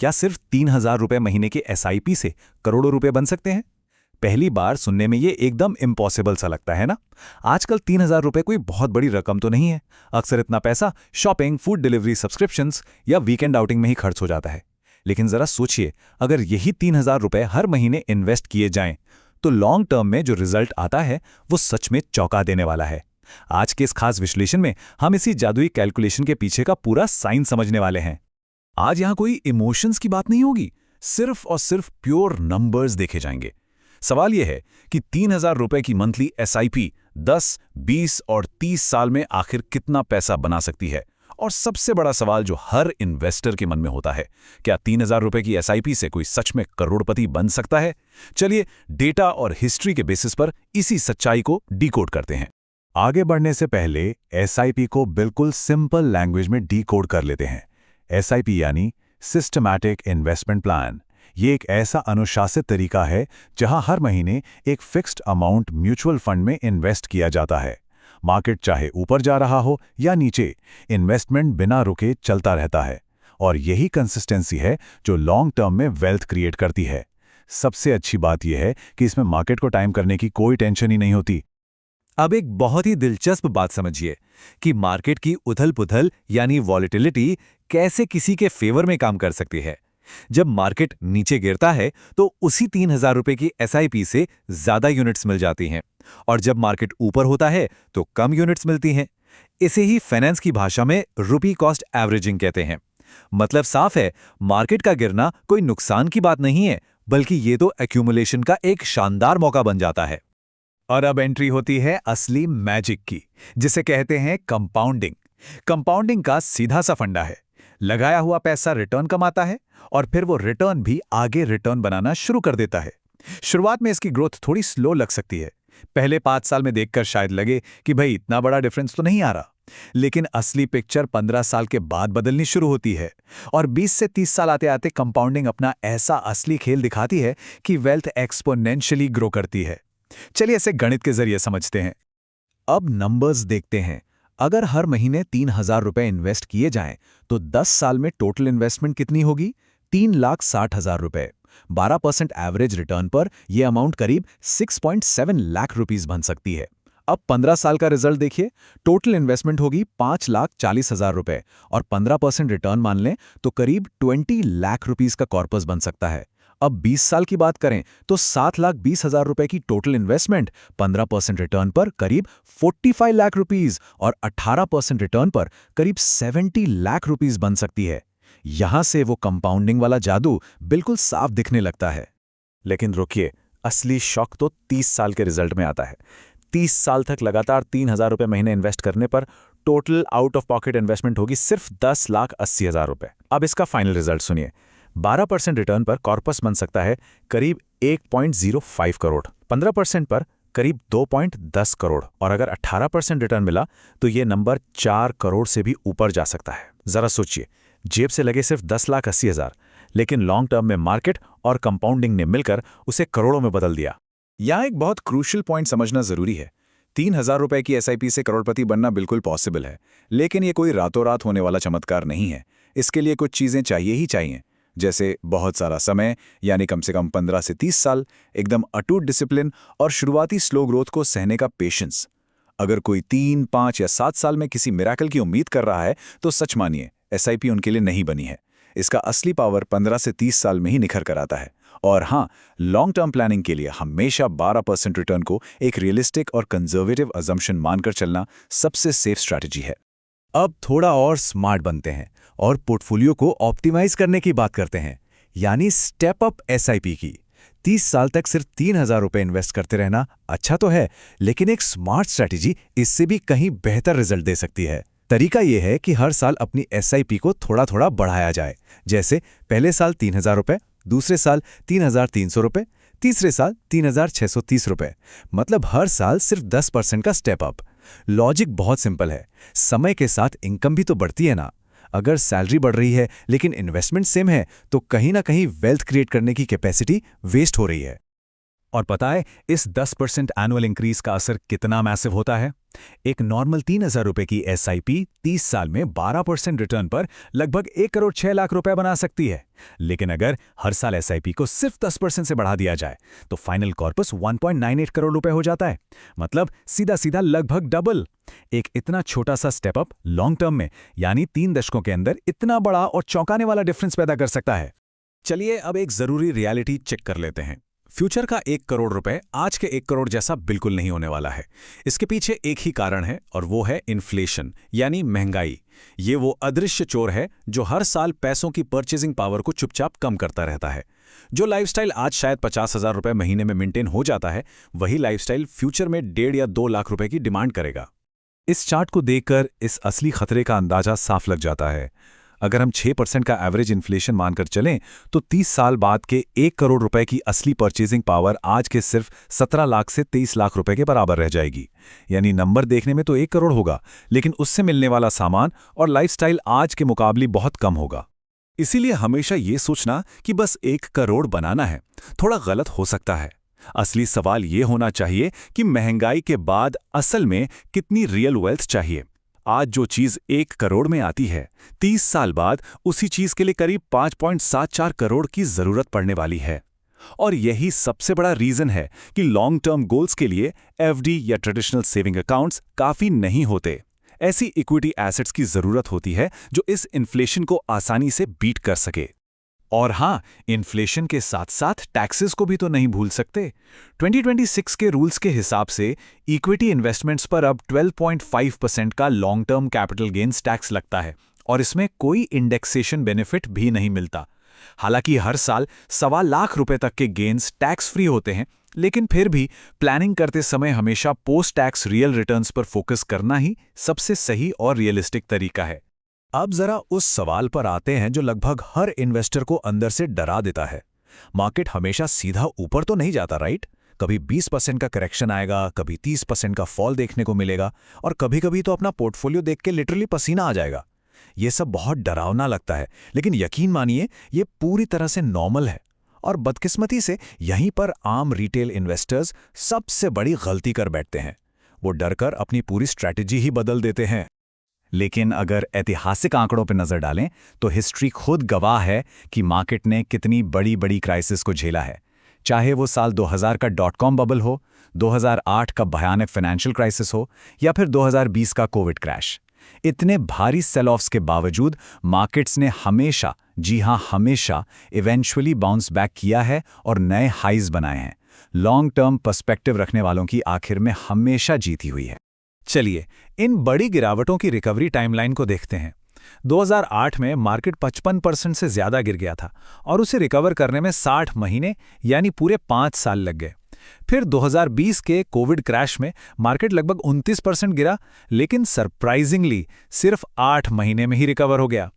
क्या सिर्फ 3,000 रुपए महीने के एसआईपी से करोड़ों रुपए बन सकते हैं? पहली बार सुनने में ये एकदम इम्पॉसिबल सा लगता है ना। आजकल 3,000 रुपए कोई बहुत बड़ी रकम तो नहीं है। अक्सर इतना पैसा शॉपिंग, फूड डिलीवरी, सब्सक्रिप्शंस या वीकेंड आउटिंग में ही खर्च हो जाता है। लेकिन जरा सोचिए, अगर यही 3,000 रुपए हर महीने इन्वेस्ट किए जाएं, तो लॉन्ग टर्म में जो रिजल्ट आता है वो सच में चौंका देने वाला है। आज के इस खास विश्लेषण में हम इसी जादुई कैलकुलेशन के पीछे का पूरा साइंस समझने वाले हैं। आज यहां कोई इमोशंस की बात नहीं होगी, सिर्फ और सिर्फ प्योर नंबर्स देखे जाएंगे। सवाल यह है कि 3,000 रुपए की मंथली एसआईपी 10, 20 और 30 साल में आखिर कितना पैसा बना सकती है। और सबसे बड़ा सवाल जो हर इन्वेस्टर के मन में होता है, क्या 3,000 रुपए की एसआईपी से कोई सच में करोड़पति बन सकता है? चलिए डेटा और हिस्ट्री के बेसिस पर इसी सच्चाई को डिकोड करते हैं। आगे बढ़ने से पहले एसआईपी को बिल्कुल सिंपल लैंग्वेज में डिकोड कर लेते हैं। एसआईपी यानी सिस्टमैटिक इन्वेस्टमेंट प्लान। ये एक ऐसा अनुशासित तरीका है जहां हर महीने एक फिक्स्ड अमाउंट म्यूचुअल फंड में इन्वेस्ट किया जाता है। मार्केट चाहे ऊपर जा रहा हो या नीचे, इन्वेस्टमेंट बिना रुके चलता रहता है। और यही कंसिस्टेंसी है जो लॉन्ग टर्म में वेल्थ क्रिएट करती है। सबसे अच्छी बात यह है कि इसमें मार्केट को टाइम करने की कोई टेंशन ही नहीं होती। अब एक बहुत ही दिलचस्प बात समझिए कि मार्केट की उथल-पुथल यानी वॉलेटिलिटी कैसे किसी के फेवर में काम कर सकती है। जब मार्केट नीचे गिरता है तो उसी 3,000 रुपए की एसआईपी से ज्यादा यूनिट्स मिल जाती हैं, और जब मार्केट ऊपर होता है तो कम यूनिट्स मिलती हैं। इसे ही फाइनेंस की भाषा में रुपी कॉस्ट एवरेजिंग कहते हैं। मतलब साफ है, मार्केट का गिरना कोई नुकसान की बात नहीं है, बल्कि ये तो एक्यूमुलेशन का एक शानदार मौका बन जाता है। और अब एंट्री होती है असली मैजिक की, जिसे कहते हैं कंपाउंडिंग। कंपाउंडिंग का सीधा सा फंडा है, लगाया हुआ पैसा रिटर्न कमाता है और फिर वो रिटर्न भी आगे रिटर्न बनाना शुरू कर देता है। शुरुआत में इसकी ग्रोथ थोड़ी स्लो लग सकती है। पहले 5 साल में देखकर शायद लगे कि भाई इतना बड़ा डिफरेंस तो नहीं आ रहा, लेकिन असली पिक्चर 15 साल के बाद बदलनी शुरू होती है। और 20 से 30 साल आते आते कंपाउंडिंग अपना ऐसा असली खेल दिखाती है कि वेल्थ एक्सपोनेंशियली ग्रो करती है। चलिए इसे गणित के जरिए समझते हैं। अब नंबर्स देखते हैं। अगर हर महीने 3,000 रुपए इन्वेस्ट किए जाएं, तो 10 साल में टोटल इन्वेस्टमेंट कितनी होगी? 3,60,000 रुपए। 12% एवरेज रिटर्न पर यह अमाउंट करीब 6.7 लाख रुपीस बन सकती है। अब 15 साल का रिजल्ट देखिए। टोटल इन्वेस्टमेंट होगी 5,40,000 रुपए और 15% रिटर्न मान लें तो करीब 20 लाख रुपीस का कॉर्पस बन सकता है। अब 20 साल की बात करें तो 7,20,000 रुपए की टोटल इन्वेस्टमेंट, 15% रिटर्न पर करीब 45 लाख रुपीस और 18% रिटर्न पर करीब 70 लाख रुपीस बन सकती है। यहां से वो कंपाउंडिंग वाला जादू बिल्कुल साफ दिखने लगता है। लेकिन रुकिए, असली शॉक तो 30 साल के रिजल्ट में आता है। 30 साल तक लगातार 3,000 रुपए महीने इन्वेस्ट करने पर total out of pocket investment होगी सिर्फ 10,80,000 रुपए। अब इसका फाइनल रिजल्ट सुनिए। 12% रिटर्न पर कॉर्पस बन सकता है करीब 1.05 करोड़, 15% पर करीब 2.10 करोड़, और अगर 18% रिटर्न मिला तो ये नंबर 4 करोड़ से भी ऊपर जा सकता है। जरा सोचिए, जेब से लगे सिर्फ 10,80,000, लेकिन लॉन्ग टर्म में मार्केट और कंपाउंडिंग ने मिलकर उसे करोड़ों में बदल दिया। यहाँ एक बहुत क्रूशियल पॉइंट समझना जरूरी है। 3,000 रुपए की एसआईपी से करोड़पति बनना बिल्कुल पॉसिबल है, लेकिन ये कोई रातों रात होने वाला चमत्कार नहीं है। इसके लिए कुछ चीजें चाहिए ही चाहिए, जैसे बहुत सारा समय, यानी कम से कम 15 से 30 साल, एकदम अटूट डिसिप्लिन और शुरुआती स्लो ग्रोथ को सहने का पेशेंस। अगर कोई 3, 5 या 7 साल में किसी मिरेकल की उम्मीद कर रहा है तो सच मानिए, एसआईपी उनके लिए नहीं बनी है। इसका असली पावर 15 से 30 साल में ही निखर कर आता है। और हाँ, लॉन्ग टर्म प्लानिंग के लिए हमेशा 12% रिटर्न को एक रियलिस्टिक और कंजर्वेटिव अजम्पशन मानकर चलना सबसे सेफ स्ट्रैटेजी है। अब थोड़ा और स्मार्ट बनते हैं और पोर्टफोलियो को ऑप्टिमाइज करने की बात करते हैं, यानी स्टेप अप एसआईपी की। 30 साल तक सिर्फ 3,000 रुपए इन्वेस्ट करते रहना अच्छा तो है, लेकिन एक स्मार्ट स्ट्रैटेजी इससे भी कहीं बेहतर रिजल्ट दे सकती है। तरीका यह है कि हर साल अपनी एसआईपी को थोड़ा थोड़ा बढ़ाया जाए। जैसे पहले साल 3,000 रुपए, दूसरे साल 3,300 रुपए, तीसरे साल 3,630 रुपए। मतलब हर साल सिर्फ 10% का स्टेप अप। लॉजिक बहुत सिंपल है, समय के साथ इनकम भी तो बढ़ती है ना। अगर सैलरी बढ़ रही है लेकिन इन्वेस्टमेंट सेम है, तो कहीं ना कहीं वेल्थ क्रिएट करने की कैपेसिटी वेस्ट हो रही है। और पता है इस 10% एनुअल इंक्रीज का असर कितना मैसिव होता है? एक नॉर्मल 3,000 रुपए की एसआईपी 30 साल में 12% रिटर्न पर लगभग 1 करोड़ 6 लाख रुपए बना सकती है। लेकिन अगर हर साल एसआईपी को सिर्फ 10% से बढ़ा दिया जाए तो फाइनल कॉर्पस 1.98 करोड़ रुपए हो जाता है। मतलब सीधा सीधा लगभग डबल। एक इतना छोटा सा स्टेप अप लॉन्ग टर्म में यानी 3 दशकों के अंदर इतना बड़ा और चौंकाने वाला डिफरेंस पैदा कर सकता है। चलिए अब एक जरूरी रियलिटी चेक कर लेते हैं। फ्यूचर का 1 करोड़ रुपए आज के 1 करोड़ जैसा बिल्कुल नहीं होने वाला है। इसके पीछे एक ही कारण है और वो है इन्फ्लेशन यानी महंगाई। ये वो अदृश्य चोर है जो हर साल पैसों की परचेजिंग पावर को चुपचाप कम करता रहता है। जो लाइफस्टाइल आज शायद 50,000 रुपए महीने में मेंटेन हो जाता है, वही लाइफस्टाइल फ्यूचर में 1.5 या 2 लाख रुपए की डिमांड करेगा। इस चार्ट को देखकर इस असली खतरे का अंदाजा साफ लग जाता है। अगर हम 6% का एवरेज इन्फ्लेशन मानकर चलें तो 30 साल बाद के 1 करोड़ रुपए की असली परचेजिंग पावर आज के सिर्फ 17 लाख से 23 लाख रुपए के बराबर रह जाएगी। यानी नंबर देखने में तो 1 करोड़ होगा, लेकिन उससे मिलने वाला सामान और लाइफस्टाइल आज के मुकाबले बहुत कम होगा। इसीलिए हमेशा ये सोचना कि बस 1 करोड़ बनाना है थोड़ा गलत हो सकता है। असली सवाल ये होना चाहिए कि महंगाई के बाद असल में कितनी रियल वेल्थ चाहिए। आज जो चीज 1 करोड़ में आती है, 30 साल बाद उसी चीज के लिए करीब 5.74 करोड़ की जरूरत पड़ने वाली है। और यही सबसे बड़ा रीजन है कि लॉन्ग टर्म गोल्स के लिए एफडी या ट्रेडिशनल सेविंग अकाउंट्स काफी नहीं होते। ऐसी इक्विटी एसेट्स की जरूरत होती है जो इस इन्फ्लेशन को आसानी से बीट कर सके। और हाँ, इन्फ्लेशन के साथ साथ टैक्सेस को भी तो नहीं भूल सकते। 2026 के रूल्स के हिसाब से इक्विटी इन्वेस्टमेंट्स पर अब 12.5% का long term capital gains tax लगता है और इसमें कोई इंडेक्सेशन बेनिफिट भी नहीं मिलता। हालांकि हर साल 1.25 लाख रुपए तक के गेन्स टैक्स फ्री होते हैं, लेकिन फिर भी प्लानिंग करते समय हमेशा पोस्ट टैक्स रियल रिटर्न्स पर फोकस करना ही सबसे सही और रियलिस्टिक तरीका है। अब जरा उस सवाल पर आते हैं जो लगभग हर इन्वेस्टर को अंदर से डरा देता है। मार्केट हमेशा सीधा ऊपर तो नहीं जाता, राइट? कभी 20% का करेक्शन आएगा, कभी 30% का फॉल देखने को मिलेगा और कभी-कभी तो अपना पोर्टफोलियो देख के लिटरली पसीना आ जाएगा। ये सब बहुत डरावना लगता है, लेकिन यकीन मानिए ये पूरी तरह से नॉर्मल है। और बदकिस्मती से यहीं पर आम रिटेल इन्वेस्टर्स सबसे बड़ी गलती कर बैठते हैं। वो डरकर अपनी पूरी स्ट्रैटेजी ही बदल देते हैं। लेकिन अगर ऐतिहासिक आंकड़ों पर नजर डालें तो हिस्ट्री खुद गवाह है कि मार्केट ने कितनी बड़ी बड़ी क्राइसिस को झेला है। चाहे वो साल 2000 का .com बबल हो, 2008 का भयानक फाइनेंशियल क्राइसिस हो या फिर 2020 का कोविड क्रैश। इतने भारी सेल ऑफ्स के बावजूद मार्केट्स ने हमेशा, जी हां हमेशा, इवेंचुअली बाउंस बैक किया है और नए हाइज बनाए हैं। लॉन्ग टर्म पर्सपेक्टिव रखने वालों की आखिर में हमेशा जीती हुई है। चलिए इन बड़ी गिरावटों की रिकवरी टाइमलाइन को देखते हैं। 2008 में मार्केट 55% से ज्यादा गिर गया था और उसे रिकवर करने में 60 महीने यानी पूरे 5 साल लग गए। फिर 2020 के कोविड क्रैश में मार्केट लगभग 29% गिरा, लेकिन सरप्राइजिंगली सिर्फ 8 महीने में ही रिकवर हो गया।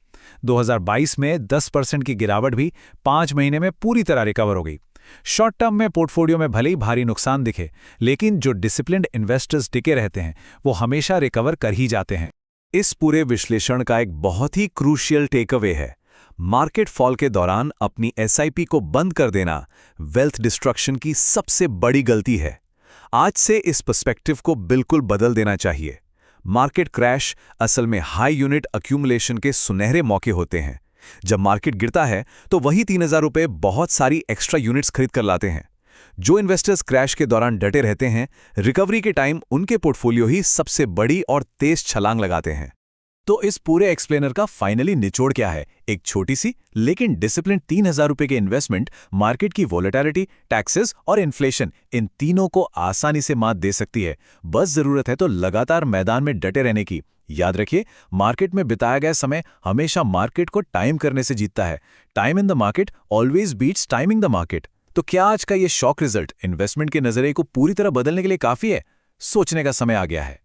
2022 में 10% की गिरावट भी 5 महीने में पूरी तरह रिकवर हो गई। शॉर्ट टर्म में पोर्टफोलियो में भले ही भारी नुकसान दिखे, लेकिन जो डिसिप्लिन्ड इन्वेस्टर्स टिके रहते हैं वो हमेशा रिकवर कर ही जाते हैं। इस पूरे विश्लेषण का एक बहुत ही क्रूशियल टेकअवे है, मार्केट फॉल के दौरान अपनी एसआईपी को बंद कर देना वेल्थ डिस्ट्रक्शन की सबसे बड़ी गलती है। आज से इस पर्सपेक्टिव को बिल्कुल बदल देना चाहिए। मार्केट क्रैश असल में हाई यूनिट अक्यूमुलेशन के सुनहरे मौके होते हैं। जब मार्केट गिरता है तो वही 3,000 रुपए बहुत सारी एक्स्ट्रा यूनिट्स खरीद कर लाते हैं। जो इन्वेस्टर्स क्रैश के दौरान डटे रहते हैं, रिकवरी के टाइम उनके पोर्टफोलियो ही सबसे बड़ी और तेज छलांग लगाते हैं। तो इस पूरे एक्सप्लेनर का फाइनली निचोड़ क्या है? एक छोटी सी लेकिन डिसिप्लिन 3,000 रुपए के इन्वेस्टमेंट मार्केट की वोलेटिलिटी, टैक्सेस और इन्फ्लेशन, इन तीनों को आसानी से मात दे सकती है। बस जरूरत है तो लगातार मैदान में डटे रहने की। याद रखिए, मार्केट में बिताया गया समय हमेशा मार्केट को टाइम करने से जीतता है। Time in the market always beats timing the market. तो क्या आज का ये शॉक रिजल्ट इन्वेस्टमेंट के नजरिए को पूरी तरह बदलने के लिए काफी है? सोचने का समय आ गया है।